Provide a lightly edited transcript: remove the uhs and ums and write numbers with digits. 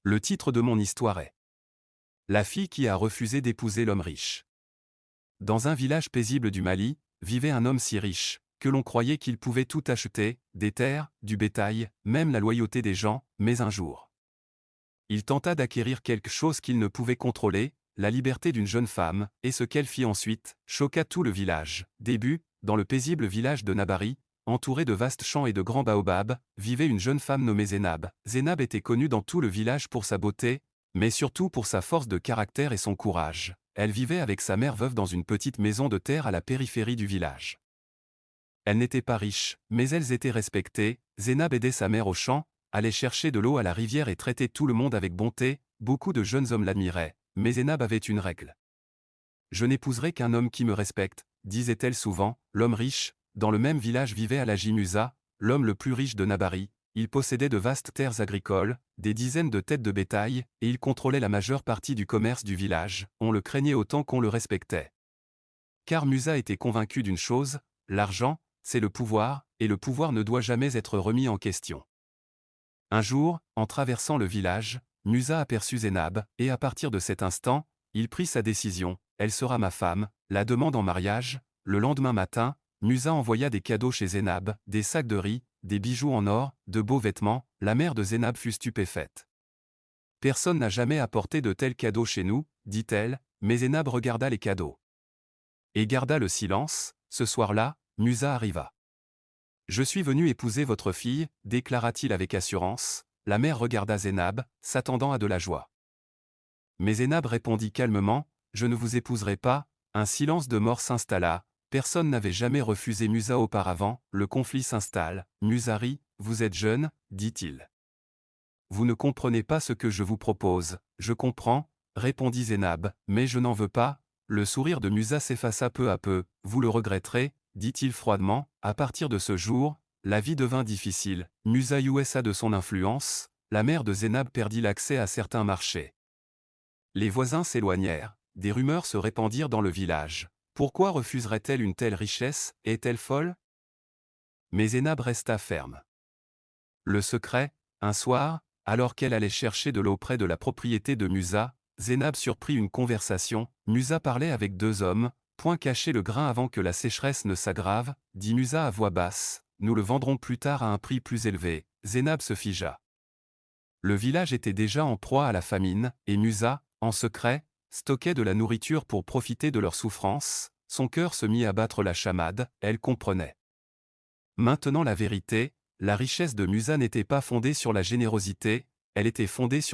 Le titre de mon histoire est La fille qui a refusé d'épouser l'homme riche. Dans un village paisible du Mali, vivait un homme si riche, que l'on croyait qu'il pouvait tout acheter, des terres, du bétail, même la loyauté des gens, mais un jour. Il tenta d'acquérir quelque chose qu'il ne pouvait contrôler, la liberté d'une jeune femme, et ce qu'elle fit ensuite, choqua tout le village. Début, dans le paisible village de Nabari, entouré de vastes champs et de grands baobabs, vivait une jeune femme nommée Zénab. Zénab était connue dans tout le village pour sa beauté, mais surtout pour sa force de caractère et son courage. Elle vivait avec sa mère veuve dans une petite maison de terre à la périphérie du village. Elles n'étaient pas riches, mais elles étaient respectées. Zénab aidait sa mère au champ, allait chercher de l'eau à la rivière et traitait tout le monde avec bonté. Beaucoup de jeunes hommes l'admiraient, mais Zénab avait une règle. Je n'épouserai qu'un homme qui me respecte, disait-elle souvent. L'homme riche, dans le même village vivait Alhaji Musa, l'homme le plus riche de Nabari. Il possédait de vastes terres agricoles, des dizaines de têtes de bétail, et il contrôlait la majeure partie du commerce du village. On le craignait autant qu'on le respectait. Car Musa était convaincu d'une chose, l'argent, c'est le pouvoir, et le pouvoir ne doit jamais être remis en question. Un jour, en traversant le village, Musa aperçut Zénab, et à partir de cet instant, il prit sa décision, elle sera ma femme, la demande en mariage. Le lendemain matin, Musa envoya des cadeaux chez Zénab, des sacs de riz, des bijoux en or, de beaux vêtements. La mère de Zénab fut stupéfaite. Personne n'a jamais apporté de tels cadeaux chez nous, dit-elle, mais Zénab regarda les cadeaux. Et garda le silence. Ce soir-là, Musa arriva. Je suis venu épouser votre fille, déclara-t-il avec assurance. La mère regarda Zénab, s'attendant à de la joie. Mais Zénab répondit calmement, je ne vous épouserai pas. Un silence de mort s'installa. Personne n'avait jamais refusé Musa auparavant. Le conflit s'installe. Musa rit, vous êtes jeune, dit-il. Vous ne comprenez pas ce que je vous propose. Je comprends, répondit Zénab, mais je n'en veux pas. Le sourire de Musa s'effaça peu à peu. Vous le regretterez, dit-il froidement. À partir de ce jour, la vie devint difficile. Musa jouissa de son influence. La mère de Zénab perdit l'accès à certains marchés. Les voisins s'éloignèrent. Des rumeurs se répandirent dans le village. Pourquoi refuserait-elle une telle richesse? Est-elle folle? Mais Zénab resta ferme. Le secret, un soir, alors qu'elle allait chercher de l'eau près de la propriété de Musa, Zénab surprit une conversation. Musa parlait avec deux hommes. Point cacher le grain avant que la sécheresse ne s'aggrave, dit Musa à voix basse. Nous le vendrons plus tard à un prix plus élevé. Zénab se figea. Le village était déjà en proie à la famine, et Musa, en secret, stockait de la nourriture pour profiter de leur souffrance. Son cœur se mit à battre la chamade, elle comprenait. Maintenant la vérité, la richesse de Musa n'était pas fondée sur la générosité, elle était fondée sur